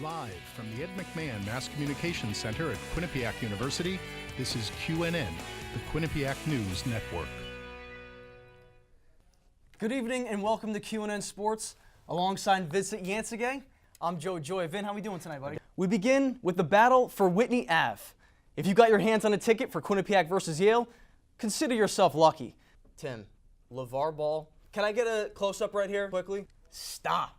Live from the Ed McMahon Mass Communications Center at Quinnipiac University, this is QNN, the Quinnipiac News Network. Good evening and welcome to QNN Sports. Alongside Vincent Yancigay, I'm Gioia. Vin, how we doing tonight, buddy? We begin with the battle for Whitney Ave. If you got your hands on a ticket for Quinnipiac versus Yale, consider yourself lucky. Tim, LeVar Ball. Can I get a close-up right here quickly? Stop.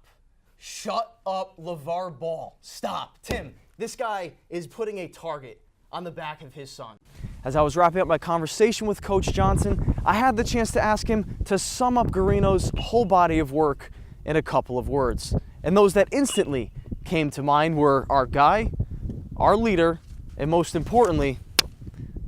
Shut up, LeVar Ball. Stop. Tim, this guy is putting a target on the back of his son. As I was wrapping up my conversation with Coach Johnson, I had the chance to ask him to sum up Garino's whole body of work in a couple of words. And those that instantly came to mind were our guy, our leader, and most importantly,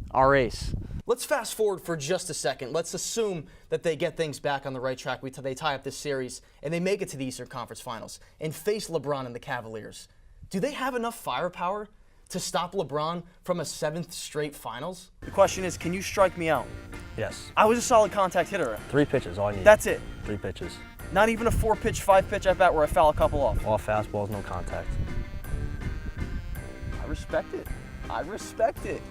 our ace. Let's fast forward for just a second. Let's assume that they get things back on the right track. They tie up this series, and they make it to the Eastern Conference Finals and face LeBron and the Cavaliers. Do they have enough firepower to stop LeBron from a 7th straight finals? The question is, can you strike me out? Yes. I was a solid contact hitter. 3 pitches, all I need. That's it? 3 pitches. Not even a 4-pitch, 5-pitch at bat where I foul a couple off? All fastballs, no contact. I respect it. I respect it.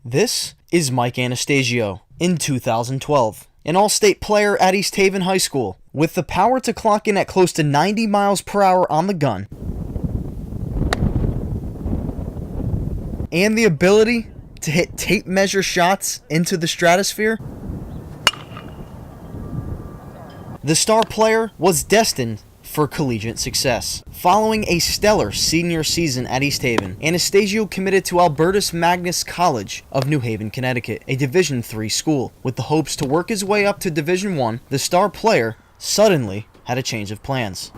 This is Mike Anastasio in 2012, an all-state player at East Haven High School with the power to clock in at close to 90 miles per hour on the gun and the ability to hit tape measure shots into the stratosphere. The star player was destined for collegiate success. Following a stellar senior season at East Haven, Anastasio committed to Albertus Magnus College of New Haven, Connecticut, a Division III school. With the hopes to work his way up to Division I, the star player suddenly had a change of plans.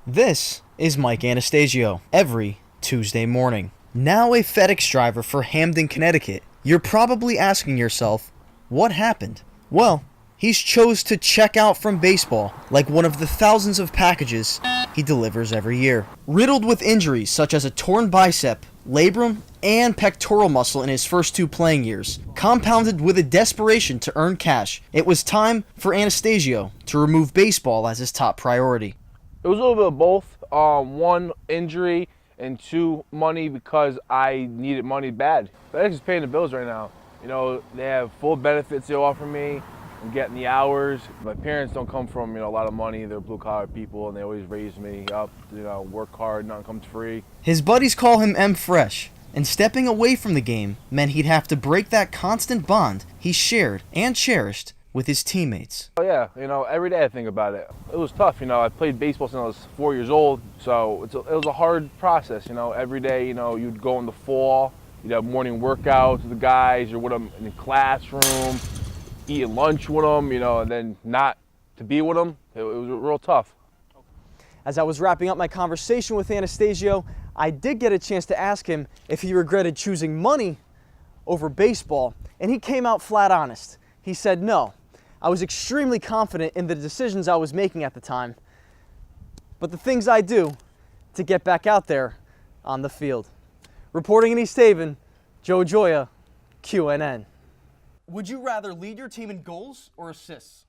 This is Mike Anastasio, every Tuesday morning. Now a FedEx driver for Hamden, Connecticut, you're probably asking yourself, what happened? Well, he's chose to check out from baseball like one of the thousands of packages he delivers every year. Riddled with injuries such as a torn bicep, labrum, and pectoral muscle in his first 2 playing years, compounded with a desperation to earn cash, it was time for Anastasio to remove baseball as his top priority. It was a little bit of both. 1, injury, and 2, money because I needed money bad. FedEx is paying the bills right now. You know, they have full benefits they offer me. I'm getting the hours. My parents don't come from, a lot of money. They're blue-collar people, and they always raise me up, work hard, nothing comes free. His buddies call him M Fresh, and stepping away from the game meant he'd have to break that constant bond he shared and cherished with his teammates. Oh yeah, every day I think about it. It was tough, I played baseball since I was 4 years old, so it was a hard process, Every day, you'd go in the fall, you'd have morning workouts with the guys, you're with them in the classroom, eating lunch with them, and then not to be with them, it was real tough. As I was wrapping up my conversation with Anastasio, I did get a chance to ask him if he regretted choosing money over baseball, and he came out flat honest. He said, no, I was extremely confident in the decisions I was making at the time, but the things I do to get back out there on the field. Reporting in East Haven, Gioia, QNN. Would you rather lead your team in goals or assists?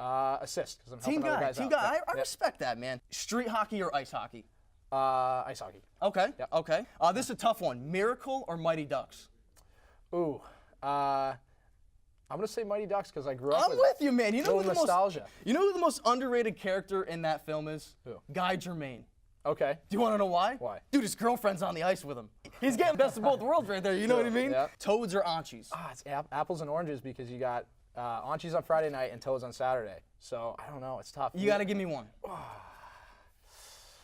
Assist, because I'm helping other guys out. Team guy. I respect that, man. Street hockey or ice hockey? Ice hockey. Okay, Yep. okay. This is a tough one. Miracle or Mighty Ducks? Ooh, I'm gonna say Mighty Ducks because I grew up I'm with you, man. You know who the nostalgia. You know who the most underrated character in that film is? Who? Guy Germain. Okay. Do you want to know why? Why? Dude, his girlfriend's on the ice with him. He's getting best of both worlds right there. You know what I mean? Yeah. Toads or Anchis? It's apples and oranges because you got Anchis on Friday night and Toads on Saturday. So I don't know. It's tough. You got to give me one.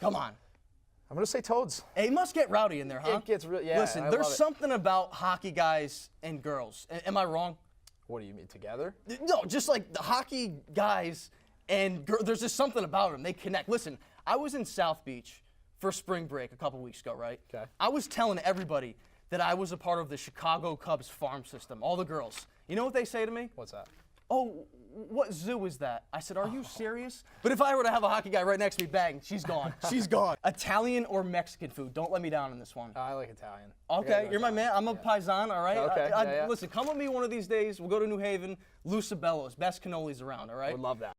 Come on. I'm gonna say Toads. It must get rowdy in there, huh? It gets really. Yeah. Listen, there's something about hockey guys and girls. Am I wrong? What do you mean together? No, just like the hockey guys and there's just something about them. They connect. Listen, I was in South Beach for spring break a couple weeks ago, right? Okay. I was telling everybody that I was a part of the Chicago Cubs farm system, all the girls. You know what they say to me? What's that? Oh, what zoo is that? I said, are you serious? But if I were to have a hockey guy right next to me, bang, she's gone. She's gone. Italian or Mexican food? Don't let me down on this one. I like Italian. Okay, you're my man. I'm a paisan, all right? Okay, yeah. Listen, come with me one of these days. We'll go to New Haven. Lucibello's, best cannolis around, all right? I would love that.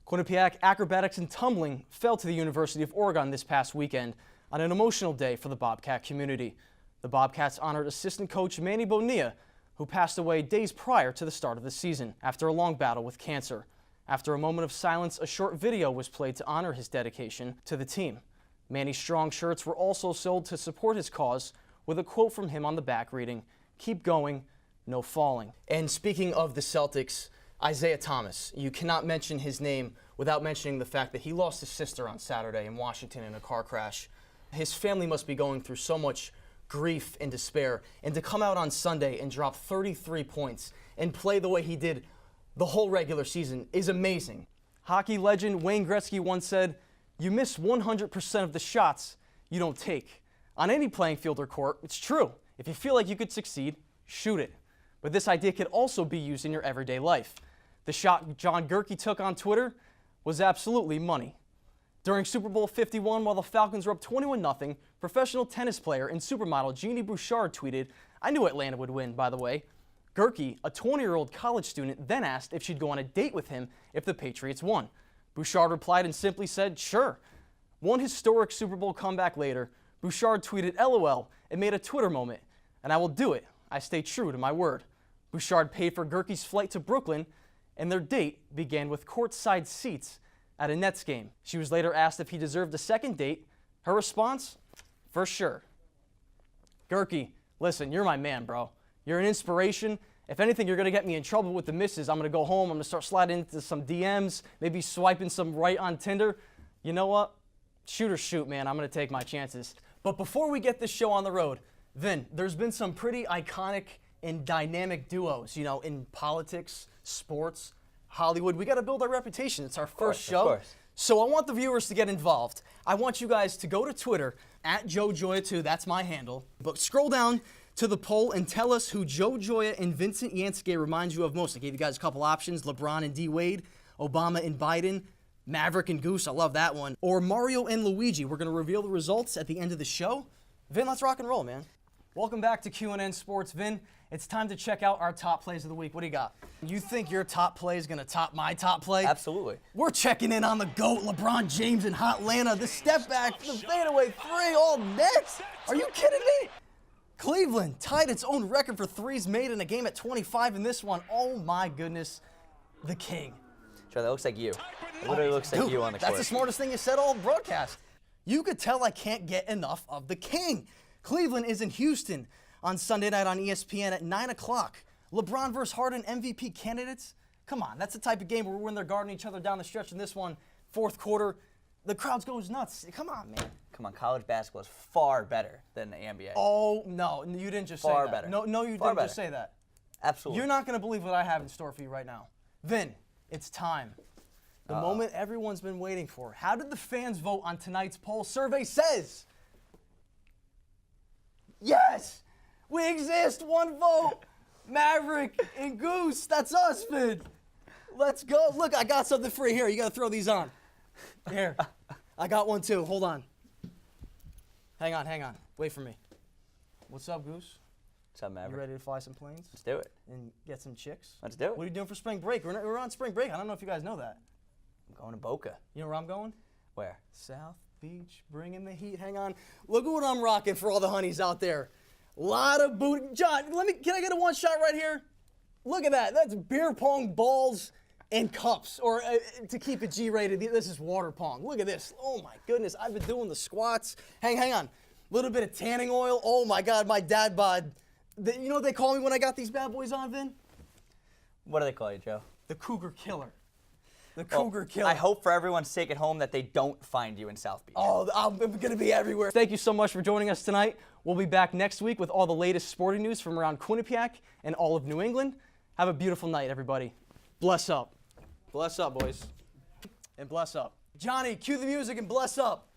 Quinnipiac acrobatics and tumbling fell to the University of Oregon this past weekend on an emotional day for the Bobcat community. The Bobcats honored assistant coach Manny Bonilla, who passed away days prior to the start of the season after a long battle with cancer. After a moment of silence, a short video was played to honor his dedication to the team. Manny's strong shirts were also sold to support his cause, with a quote from him on the back reading, "Keep going, no falling." And speaking of the Celtics, Isaiah Thomas, you cannot mention his name without mentioning the fact that he lost his sister on Saturday in Washington in a car crash. His family must be going through so much grief and despair, and to come out on Sunday and drop 33 points and play the way he did the whole regular season is amazing. Hockey legend Wayne Gretzky once said, "You miss 100% of the shots you don't take." On any playing field or court, it's true. If you feel like you could succeed, shoot it. But this idea could also be used in your everyday life. The shot John Gerke took on Twitter was absolutely money. During Super Bowl 51, while the Falcons were up 21-0, professional tennis player and supermodel Jeannie Bouchard tweeted, "I knew Atlanta would win, by the way." Gerke, a 20-year-old college student, then asked if she'd go on a date with him if the Patriots won. Bouchard replied and simply said, "Sure." One historic Super Bowl comeback later, Bouchard tweeted LOL and made a Twitter moment, "And I will do it. I stay true to my word." Bouchard paid for Gerke's flight to Brooklyn, and their date began with courtside seats at a Nets game. She was later asked if he deserved a second date. Her response? For sure. Gerke, listen, you're my man, bro. You're an inspiration. If anything, you're going to get me in trouble with the missus. I'm going to go home. I'm going to start sliding into some DMs, maybe swiping some right on Tinder. You know what? Shoot or shoot, man. I'm going to take my chances. But before we get this show on the road, Vin, there's been some pretty iconic and dynamic duos, you know, in politics, sports, Hollywood. We got to build our reputation. It's our first show. Of course. So I want the viewers to get involved. I want you guys to go to Twitter, @JoeGioia2, that's my handle. But scroll down to the poll and tell us who Joe Gioia and Vincent Yancey reminds you of most. I gave you guys a couple options, LeBron and D. Wade, Obama and Biden, Maverick and Goose, I love that one, or Mario and Luigi. We're going to reveal the results at the end of the show. Vin, let's rock and roll, man. Welcome back to QNN Sports. Vin, it's time to check out our top plays of the week. What do you got? You think your top play is going to top my top play? Absolutely. We're checking in on the GOAT, LeBron James in Hotlanta. The step back, the fadeaway three, all net. Are you kidding me? Cleveland tied its own record for threes made in a game at 25 in this one. Oh my goodness, the king. Joe, that looks like you. It literally looks like you on the court. That's the smartest thing you said all broadcast. You could tell I can't get enough of the king. Cleveland is in Houston on Sunday night on ESPN at 9 o'clock. LeBron versus Harden MVP candidates? Come on, that's the type of game where when they're guarding each other down the stretch in this one, fourth quarter, the crowd goes nuts. Come on, man. Come on, college basketball is far better than the NBA. Oh, no, you didn't just say that. Far better. No, you Far didn't better. just say that. Absolutely. You're not going to believe what I have in store for you right now. Vin, it's time. The moment everyone's been waiting for. How did the fans vote on tonight's poll? Survey says, yes, we exist, one vote. Maverick and Goose, that's us, Vin. Let's go. Look, I got something free here. You got to throw these on. Here, I got one too. Hold on. Hang on. Wait for me. What's up, Goose? What's up, Maverick? You ready to fly some planes? Let's do it. And get some chicks? Let's do it. What are you doing for spring break? We're on spring break. I don't know if you guys know that. I'm going to Boca. You know where I'm going? Where? South Beach, bringing the heat. Hang on. Look at what I'm rocking for all the honeys out there. Lot of booty. John, can I get a one shot right here? Look at that. That's beer pong balls and cups. Or to keep it G-rated, this is water pong. Look at this. Oh my goodness. I've been doing the squats. Hang on. A little bit of tanning oil. Oh my God, my dad bod. You know what they call me when I got these bad boys on, Vin? What do they call you, Joe? The Cougar Killer. The Cougar Killer. I hope for everyone's sake at home that they don't find you in South Beach. Oh, I'm going to be everywhere. Thank you so much for joining us tonight. We'll be back next week with all the latest sporting news from around Quinnipiac and all of New England. Have a beautiful night, everybody. Bless up. Bless up, boys. And bless up. Johnny, cue the music and bless up.